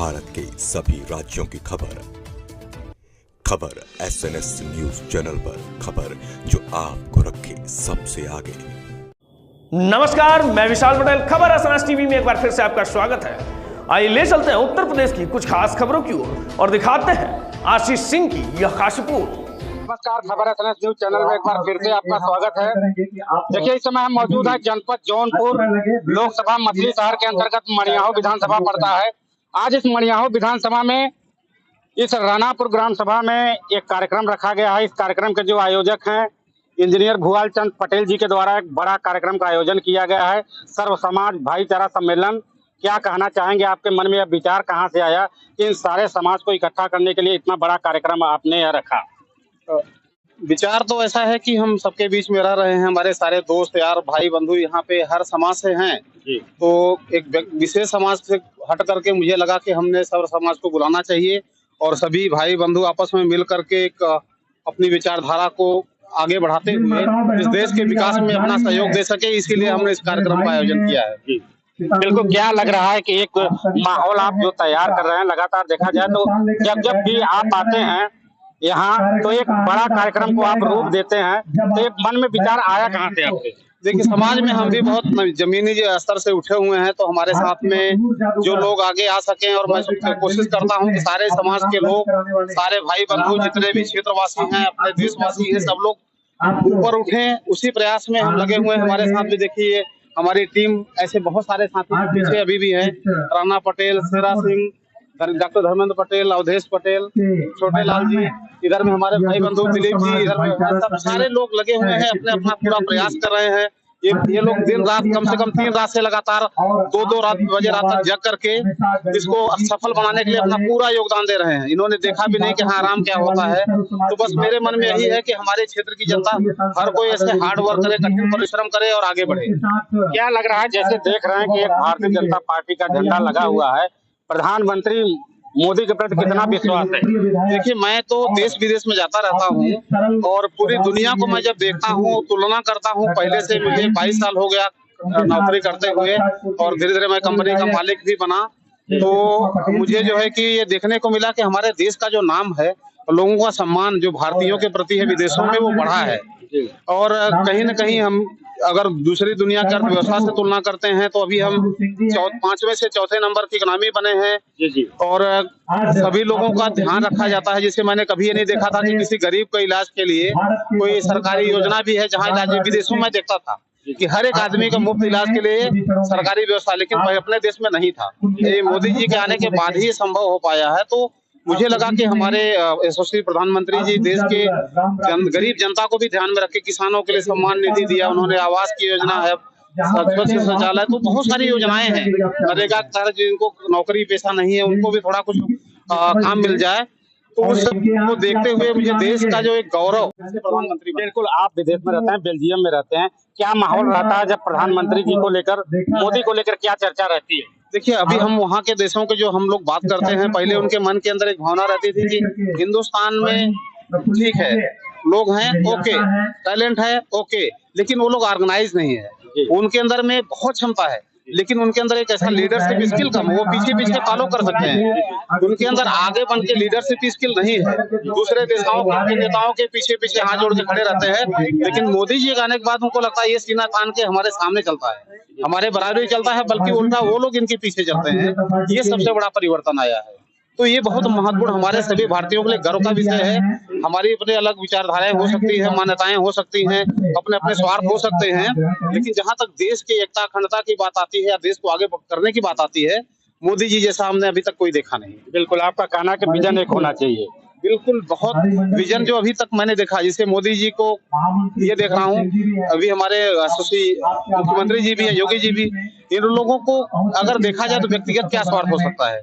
भारत के सभी राज्यों की खबर SNS न्यूज चैनल पर, खबर जो आपको रखे सबसे आगे। नमस्कार, मैं विशाल पटेल। खबर SNS टीवी में एक बार फिर से आपका स्वागत है। आइए ले चलते हैं उत्तर प्रदेश की कुछ खास खबरों की ओर और दिखाते हैं आशीष सिंह की यह खास रिपोर्ट। नमस्कार, खबर SNS न्यूज चैनल में एक बार फिर से आपका स्वागत है। देखिए, इस समय हम मौजूद है जनपद जौनपुर लोकसभा मछली शहर के अंतर्गत मड़ियाहू विधानसभा पड़ता है। आज इस मड़ियाहू विधानसभा में, इस रानापुर ग्राम सभा में एक कार्यक्रम रखा गया है। इस कार्यक्रम के जो आयोजक हैं इंजीनियर भुआल चंद पटेल जी के द्वारा एक बड़ा कार्यक्रम का आयोजन किया गया है, सर्व समाज भाईचारा सम्मेलन। क्या कहना चाहेंगे, आपके मन में यह विचार कहाँ से आया कि इन सारे समाज को इकट्ठा करने के लिए इतना बड़ा कार्यक्रम आपने यह रखा? विचार तो ऐसा है कि हम सबके बीच में रह रहे हैं, हमारे सारे दोस्त यार भाई बंधु यहाँ पे हर समाज से हैं जी। तो एक विशेष समाज से हट करके मुझे लगा कि हमने सर्व समाज को बुलाना चाहिए और सभी भाई बंधु आपस में मिल करके एक अपनी विचारधारा को आगे बढ़ाते हुए इस देश के विकास में अपना सहयोग दे सके, इसीलिए हमने इस कार्यक्रम का आयोजन किया है जी। बिल्कुल, क्या लग रहा है कि एक माहौल आप जो तैयार कर रहे हैं, लगातार देखा जाए तो जब भी आप आते हैं यहाँ तो एक बड़ा कार्यक्रम को आप रूप देते हैं, तो एक मन में विचार आया कहाँ से आपके? देखिए, समाज में हम भी बहुत जमीनी स्तर से उठे हुए हैं, तो हमारे साथ में जो लोग आगे आ सकें, और मैं कोशिश करता हूं कि सारे समाज के लोग, सारे भाई बंधु जितने भी क्षेत्रवासी हैं, अपने देशवासी हैं, सब लोग ऊपर उठें, उसी प्रयास में हम लगे हुए हैं। हमारे साथ भी देखिए हमारी टीम, ऐसे बहुत सारे साथी पीछे अभी भी हैं, राणा पटेल, शेरा सिंह, डॉक्टर धर्मेंद्र पटेल, अवधेश पटेल, छोटे लाल जी, इधर में हमारे भाई बंधु दिलीप जी, इधर में सब सारे लोग लगे हुए हैं, अपने अपना पूरा प्रयास कर रहे हैं। ये लोग दिन रात कम से कम 3 रात से लगातार 2-2 बजे रात तक जग करके इसको सफल बनाने के लिए अपना पूरा योगदान दे रहे हैं। इन्होंने देखा भी नहीं कि हाँ आराम क्या होता है। तो बस मेरे मन में यही है कि हमारे क्षेत्र की जनता हर कोई ऐसे हार्ड वर्क करे, कठिन परिश्रम करे और आगे बढ़े। क्या लग रहा है, जैसे देख रहे हैं कि एक भारतीय जनता पार्टी का झंडा लगा हुआ है, प्रधानमंत्री मोदी के प्रति कितना विश्वास है? देखिए, मैं तो देश विदेश में जाता रहता हूँ और पूरी दुनिया को मैं जब देखता हूँ, तुलना करता हूँ, पहले से मुझे 22 साल हो गया नौकरी करते हुए और धीरे धीरे मैं कंपनी का मालिक भी बना। तो मुझे जो है कि ये देखने को मिला कि हमारे देश का जो नाम है, लोगों का सम्मान जो भारतीयों के प्रति है विदेशों में, वो बढ़ा है। और कहीं न कहीं हम अगर दूसरी दुनिया की अर्थव्यवस्था से तुलना करते हैं तो अभी हम 5वें से 4थे नंबर की इकोनॉमी बने हैं और सभी लोगों का ध्यान रखा जाता है। जिसे मैंने कभी ये नहीं देखा था कि किसी गरीब को इलाज के लिए कोई सरकारी योजना भी है, जहाँ इलाज विदेशों में देखता था कि हर एक आदमी का मुफ्त इलाज के लिए सरकारी व्यवस्था, लेकिन अपने देश में नहीं था। ये मोदी जी के आने के बाद ही संभव हो पाया है। तो मुझे लगा कि हमारे यशस्वी प्रधानमंत्री जी देश के गरीब जनता को भी ध्यान में रख के किसानों के लिए सम्मान निधि दिया, उन्होंने आवास की योजना है, स्वच्छ शौचालय, तो बहुत सारी योजनाएं हैं। नरेगा के तहत जिनको नौकरी पेशा नहीं है उनको भी थोड़ा कुछ काम मिल जाए। तो उस सबको देखते हुए मुझे देश का जो एक गौरव, प्रधानमंत्री, बिल्कुल, आप विदेश में रहते हैं, बेल्जियम में रहते हैं, क्या माहौल रहता है जब प्रधानमंत्री जी को लेकर, मोदी को लेकर क्या चर्चा रहती है? देखिए, अभी हम वहाँ के देशों के जो हम लोग बात करते हैं, पहले उनके मन के अंदर एक भावना रहती थी कि हिंदुस्तान में ठीक है, लोग हैं ओके, टैलेंट है ओके, लेकिन वो लोग ऑर्गेनाइज नहीं है। उनके अंदर में बहुत क्षमता है, लेकिन उनके अंदर एक ऐसा लीडरशिप स्किल कम, वो पीछे पीछे फॉलो कर सकते हैं, उनके अंदर आगे बन के लीडरशिप स्किल नहीं है। दूसरे देशों के नेताओं के पीछे पीछे हाथ जोड़ के खड़े रहते हैं, लेकिन मोदी जी आने के बाद उनको लगता है ये सीना तान के हमारे सामने चलता है, हमारे बराबरी चलता है, बल्कि उल्टा वो लोग इनके पीछे चलते हैं। ये सबसे बड़ा परिवर्तन आया है। तो ये बहुत महत्वपूर्ण, हमारे सभी भारतीयों के लिए गर्व का विषय है। हमारी अपने अलग विचारधाराएं हो सकती है, मान्यताएं हो सकती हैं, अपने अपने स्वार्थ हो सकते हैं, लेकिन जहां तक देश की एकता अखंडता की बात आती है या देश को आगे करने की बात आती है, मोदी जी जैसा हमने अभी तक कोई देखा नहीं। बिल्कुल, आपका कहना है कि विजन एक होना चाहिए। बिल्कुल, बहुत विजन जो अभी तक मैंने देखा, जिसे मोदी जी को ये देख रहा हूँ, अभी हमारे मुख्यमंत्री जी भी है, योगी जी भी, इन लोगों को अगर देखा जाए तो व्यक्तिगत क्या स्वार्थ हो सकता है।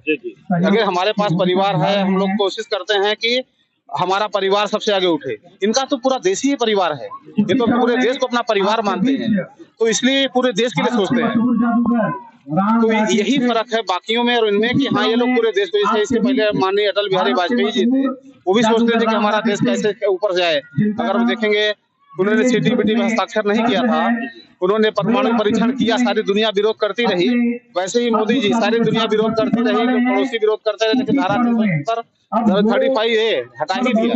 अगर हमारे पास परिवार है, हम लोग कोशिश करते हैं कि हमारा परिवार सबसे आगे उठे। इनका तो पूरा देश ही परिवार है, ये तो पूरे देश को अपना परिवार मानते हैं, तो इसलिए पूरे देश के लिए सोचते हैं। तो यही फर्क है बाकियों में और इनमें कि हाँ, ये लोग पूरे देश को, जैसे इससे पहले माननीय अटल बिहारी वाजपेयी जी थे, वो भी सोचते थे कि हमारा देश कैसे ऊपर जाए। अगर हम देखेंगे उन्होंने सीटीबीटी में हस्ताक्षर नहीं किया था, उन्होंने परमाणु परीक्षण किया, सारी दुनिया विरोध करती रही। वैसे ही मोदी जी सारी दुनिया विरोध करती रही, पड़ोसी विरोध करते रहे, लेकिन धारा 370 35A हटा ही दिया।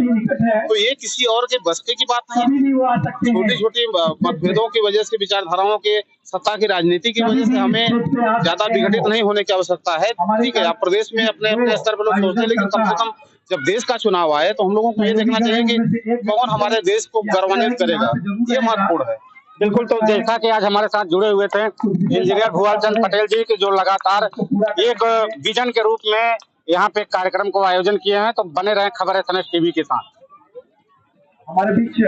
तो ये किसी और के बस की बात नहीं। छोटी छोटी मतभेदों की वजह से, विचारधाराओं के, सत्ता की राजनीति की वजह से हमें ज्यादा विघटित नहीं होने की आवश्यकता है। ठीक है, आप प्रदेश में अपने अपने स्तर पर लोग सोचते हैं, लेकिन कम से कम जब देश का चुनाव आए तो हम लोगों को ये देखना चाहिए कि कौन हमारे देश को गौरवान्वित करेगा, ये महत्वपूर्ण है। बिल्कुल। तो जैसा कि आज हमारे साथ जुड़े हुए थे इंजीनियर भुआल चंद पटेल जी के, जो लगातार एक विजन के रूप में यहाँ पे कार्यक्रम को आयोजन किए हैं। तो बने रहे खबर SNS टीवी के साथ। हमारे बीच